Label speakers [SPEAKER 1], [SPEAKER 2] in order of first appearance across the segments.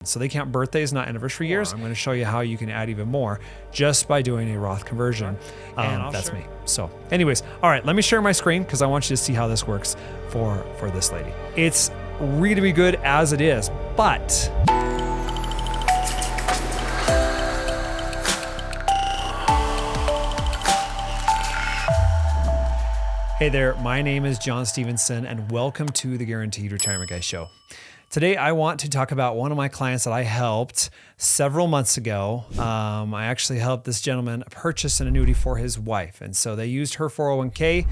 [SPEAKER 1] So they count birthdays, not anniversary years. I'm going to show you how you can add even more just by doing a Roth conversion. That's me. So anyways, all right, let me share my screen because I want you to see how this works for this lady. It's really good as it is, but hey there, my name is John Stevenson and welcome to the Guaranteed Retirement Guy Show. Today, I want to talk about one of my clients that I helped several months ago. I actually helped this gentleman purchase an annuity for his wife. And so they used her 401k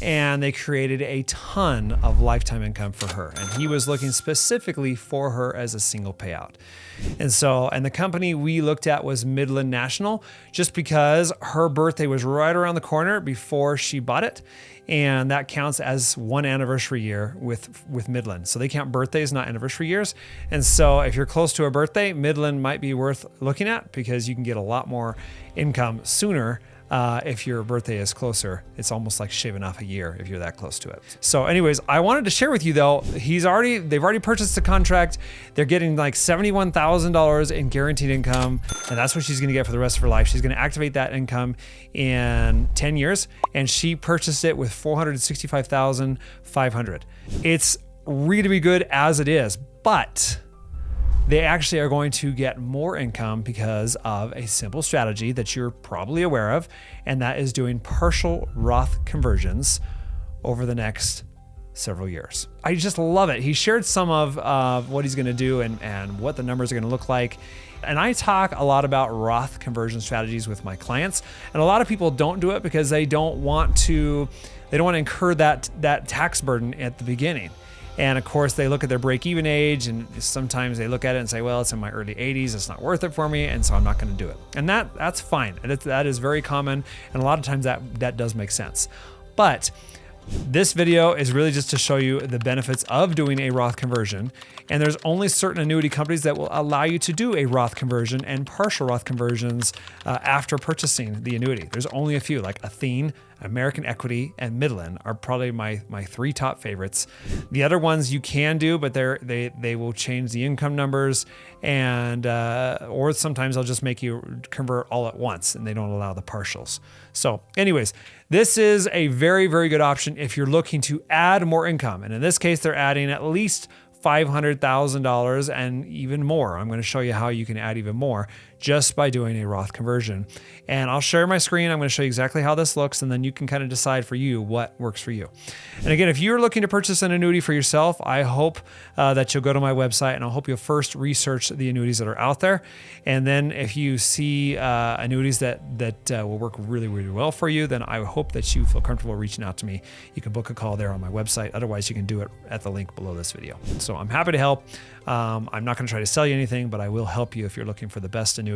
[SPEAKER 1] and they created a ton of lifetime income for her. And he was looking specifically for her as a single payout. And the company we looked at was Midland National, just because her birthday was right around the corner before she bought it. And that counts as one anniversary year with Midland. So they count birthdays, not anniversary years. And so if you're close to a birthday, Midland might be worth looking at because you can get a lot more income sooner. If your birthday is closer. It's almost like shaving off a year if you're that close to it. So anyways, I wanted to share with you though, they've already purchased the contract. They're getting like $71,000 in guaranteed income. And that's what she's going to get for the rest of her life. She's going to activate that income in 10 years. And she purchased it with $465,500. It's really good as it is, but they actually are going to get more income because of a simple strategy that you're probably aware of, and that is doing partial Roth conversions over the next several years. I just love it. He shared some of what he's going to do and what the numbers are going to look like. And I talk a lot about Roth conversion strategies with my clients, and a lot of people don't do it because they don't want to incur that tax burden at the beginning. And of course, they look at their break-even age, and sometimes they look at it and say, well, it's in my early 80s, it's not worth it for me, and so I'm not going to do it. And that's fine. That is very common, and a lot of times that does make sense. But this video is really just to show you the benefits of doing a Roth conversion. And there's only certain annuity companies that will allow you to do a Roth conversion and partial Roth conversions after purchasing the annuity. There's only a few, like Athene, American Equity, and Midland are probably my three top favorites. The other ones you can do, but they will change the income numbers, and or sometimes they'll just make you convert all at once, and they don't allow the partials. So anyways, this is a very, very good option if you're looking to add more income. And in this case, they're adding at least $500,000 and even more. I'm going to show you how you can add even more just by doing a Roth conversion. And I'll share my screen. I'm going to show you exactly how this looks, and then you can kind of decide for you what works for you. And again, if you're looking to purchase an annuity for yourself, I hope that you'll go to my website, and I hope you'll first research the annuities that are out there. And then if you see annuities that will work really, really well for you, then I hope that you feel comfortable reaching out to me. You can book a call there on my website. Otherwise, you can do it at the link below this video. So I'm happy to help. I'm not going to try to sell you anything, but I will help you if you're looking for the best annuity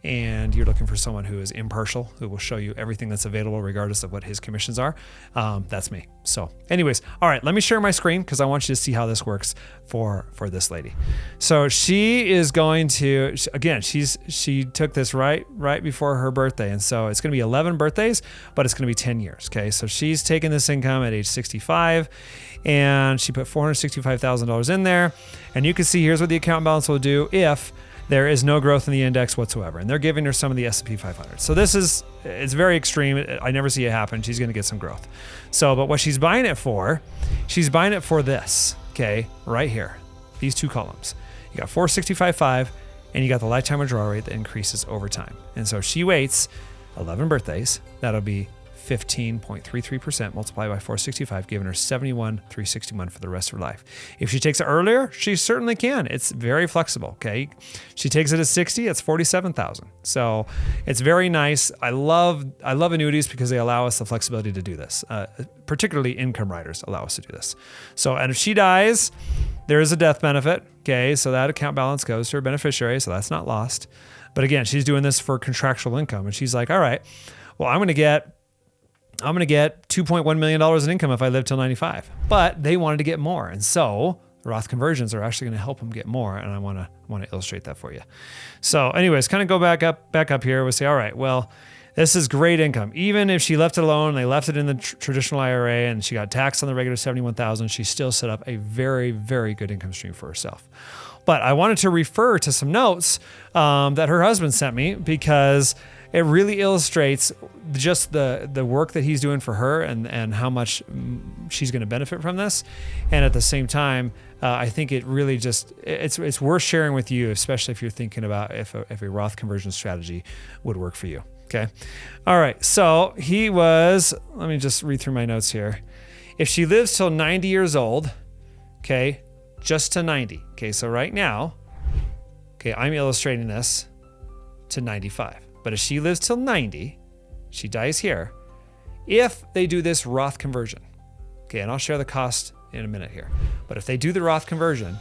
[SPEAKER 1] and you're looking for someone who is impartial, who will show you everything that's available regardless of what his commissions are. That's me. So anyways, all right, let me share my screen because I want you to see how this works for this lady. So she is going to, again, she took this right before her birthday. And so it's going to be 11 birthdays, but it's going to be 10 years. Okay. So she's taken this income at age 65 and she put $465,000 in there. And you can see here's what the account balance will do if there is no growth in the index whatsoever. And they're giving her some of the S&P 500. So it's very extreme. I never see it happen. She's going to get some growth. So, but what she's buying it for this, okay, right here, these two columns. You got 465.5 and you got the lifetime withdrawal rate that increases over time. And so she waits 11 birthdays. That'll be 15.33% multiplied by 465, giving her 71,361 for the rest of her life. If she takes it earlier, she certainly can. It's very flexible. Okay, she takes it at 60, it's 47,000. So it's very nice. I love annuities because they allow us the flexibility to do this. Particularly income riders allow us to do this. So, and if she dies, there is a death benefit. Okay, so that account balance goes to her beneficiary, so that's not lost. But again, she's doing this for contractual income, and she's like, all right, well, I'm going to get $2.1 million in income if I live till 95. But they wanted to get more. And so Roth conversions are actually going to help them get more. And I want to illustrate that for you. So anyways, kind of go back up here. We'll say, all right, well, this is great income. Even if she left it alone, they left it in the traditional IRA and she got taxed on the regular $71,000, she still set up a very, very good income stream for herself. But I wanted to refer to some notes that her husband sent me because it really illustrates just the work that he's doing for her and how much she's going to benefit from this. And at the same time, I think it really it's worth sharing with you, especially if you're thinking about if a Roth conversion strategy would work for you. Okay. All right. So let me just read through my notes here. If she lives till 90 years old, okay, just to 90. Okay. So right now, okay, I'm illustrating this to 95. But if she lives till 90, she dies here. If they do this Roth conversion, okay, and I'll share the cost in a minute here. But if they do the Roth conversion,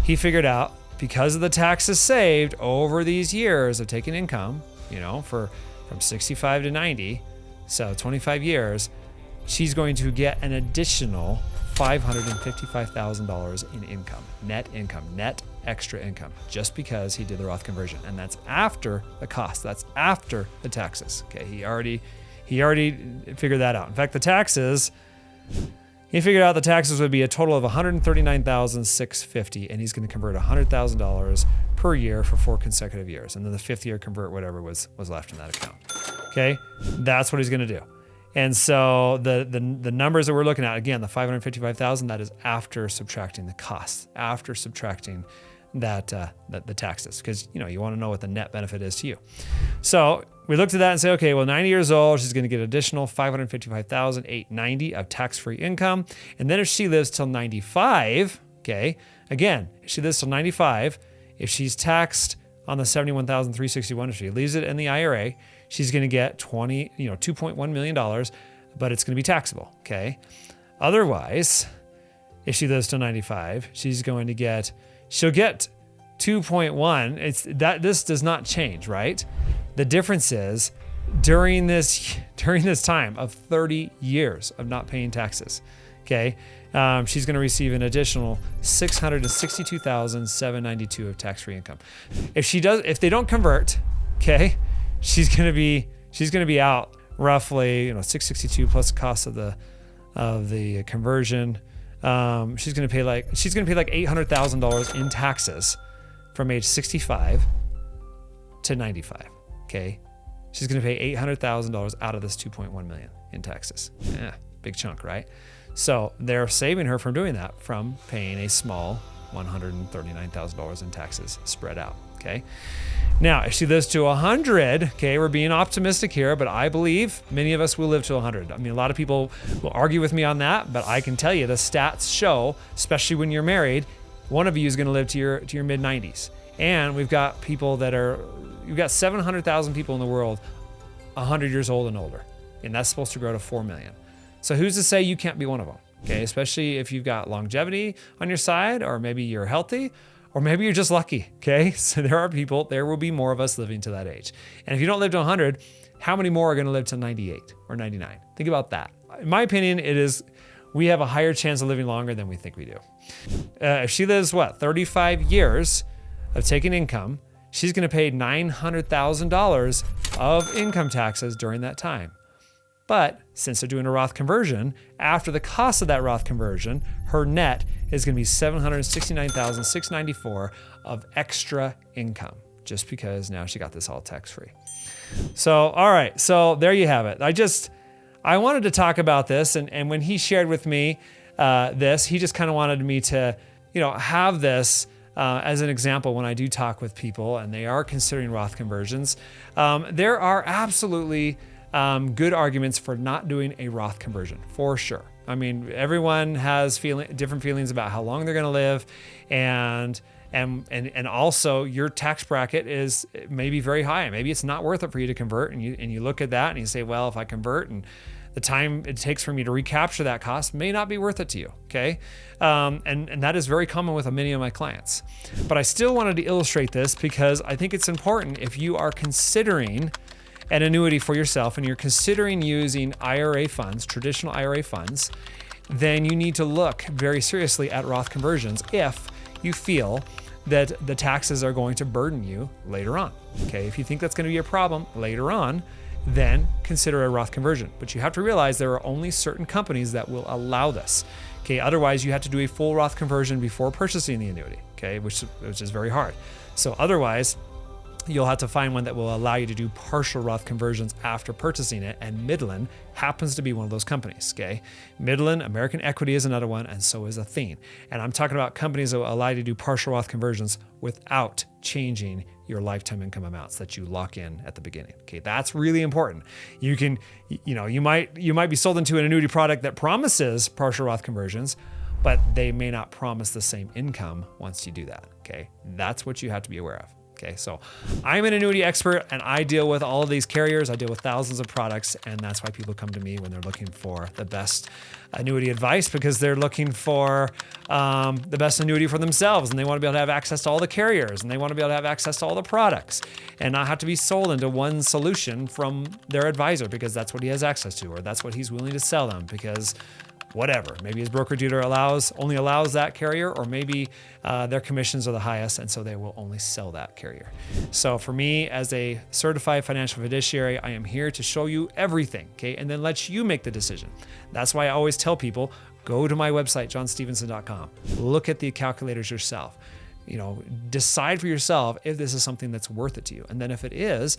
[SPEAKER 1] he figured out because of the taxes saved over these years of taking income, from 65 to 90, so 25 years, she's going to get an additional $555,000 in income, net extra income, just because he did the Roth conversion. And that's after the cost. That's after the taxes. Okay. He already figured that out. In fact, he figured out the taxes would be a total of $139,650, and he's going to convert $100,000 per year for 4 consecutive years. And then the 5th year convert whatever was left in that account. Okay. That's what he's going to do. And so the numbers that we're looking at, again, the $555,000, that is after subtracting the costs, after subtracting the taxes, because you want to know what the net benefit is to you. So we looked at that and say, okay, well, 90 years old, she's going to get additional $555,890 of tax-free income. And then if she lives till 95, okay, again, if she lives till 95, if she's taxed on the $71,361, if she leaves it in the IRA, she's going to get $2.1 million, but it's going to be taxable. Okay. Otherwise, if she lives till 95, she'll get 2.1. This does not change, right? The difference is during this time of 30 years of not paying taxes, okay, she's going to receive an additional $662,792 of tax-free income. If they don't convert, okay, she's going to be out roughly, $662 plus the cost of the conversion. She's going to pay like $800,000 in taxes from age 65 to 95. Okay. She's going to pay $800,000 out of this 2.1 million in taxes. Yeah. Big chunk, right? So they're saving her from doing that, from paying a small $139,000 in taxes spread out. Okay. Now, if she lives to 100, okay, we're being optimistic here, but I believe many of us will live to 100. I mean, a lot of people will argue with me on that, but I can tell you the stats show, especially when you're married, one of you is going to live to your mid 90s. And we've got 700,000 people in the world 100 years old and older, and that's supposed to grow to 4 million. So who's to say you can't be one of them? Okay. Especially if you've got longevity on your side, or maybe you're healthy, or maybe you're just lucky, okay? So there will be more of us living to that age. And if you don't live to 100, how many more are going to live to 98 or 99? Think about that. In my opinion, we have a higher chance of living longer than we think we do. If she lives, 35 years of taking income, she's going to pay $900,000 of income taxes during that time. But since they're doing a Roth conversion, after the cost of that Roth conversion, her net is going to be $769,694 of extra income, just because now she got this all tax-free. So, all right. So there you have it. I wanted to talk about this. And when he shared with me he just kind of wanted me to, have this as an example when I do talk with people and they are considering Roth conversions. There are absolutely good arguments for not doing a Roth conversion, for sure. I mean, everyone has different feelings about how long they're going to live, and also your tax bracket is maybe very high. Maybe it's not worth it for you to convert, and you look at that and you say, well, if I convert and the time it takes for me to recapture that cost may not be worth it to you. Okay, and that is very common with many of my clients. But I still wanted to illustrate this because I think it's important if you are considering an annuity for yourself and you're considering using IRA funds, traditional IRA funds, then you need to look very seriously at Roth conversions if you feel that the taxes are going to burden you later on. Okay, if you think that's going to be a problem later on, then consider a Roth conversion. But you have to realize there are only certain companies that will allow this. Okay, otherwise you have to do a full Roth conversion before purchasing the annuity. okay, which is very hard. So otherwise, you'll have to find one that will allow you to do partial Roth conversions after purchasing it. And Midland happens to be one of those companies, okay? Midland, American Equity is another one, and so is Athene. And I'm talking about companies that will allow you to do partial Roth conversions without changing your lifetime income amounts that you lock in at the beginning. Okay, that's really important. You might be sold into an annuity product that promises partial Roth conversions, but they may not promise the same income once you do that. Okay, that's what you have to be aware of. Okay, so I'm an annuity expert and I deal with all of these carriers. I deal with thousands of products, and that's why people come to me when they're looking for the best annuity advice, because they're looking for the best annuity for themselves, and they want to be able to have access to all the carriers, and they want to be able to have access to all the products and not have to be sold into one solution from their advisor because that's what he has access to, or that's what he's willing to sell them because whatever. Maybe his broker dealer only allows that carrier, or maybe their commissions are the highest, and so they will only sell that carrier. So for me, as a certified financial fiduciary, I am here to show you everything, okay, and then let you make the decision. That's why I always tell people, go to my website, johnstevenson.com. Look at the calculators yourself. Decide for yourself if this is something that's worth it to you. And then if it is,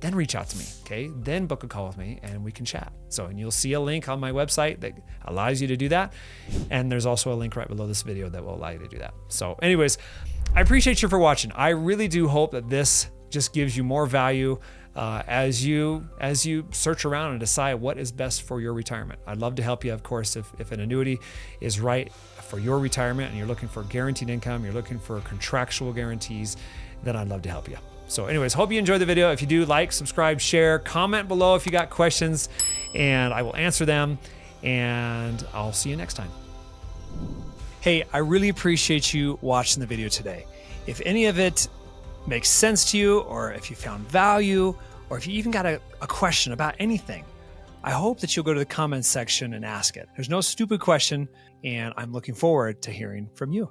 [SPEAKER 1] then reach out to me, okay? Then book a call with me and we can chat. And you'll see a link on my website that allows you to do that. And there's also a link right below this video that will allow you to do that. So anyways, I appreciate you for watching. I really do hope that this just gives you more value as you search around and decide what is best for your retirement. I'd love to help you, of course, if an annuity is right for your retirement and you're looking for guaranteed income, you're looking for contractual guarantees, then I'd love to help you. So anyways, hope you enjoyed the video. If you do, like, subscribe, share, comment below if you got questions, and I will answer them, and I'll see you next time. Hey, I really appreciate you watching the video today. If any of it makes sense to you, or if you found value, or if you even got a question about anything, I hope that you'll go to the comments section and ask it. There's no stupid question, and I'm looking forward to hearing from you.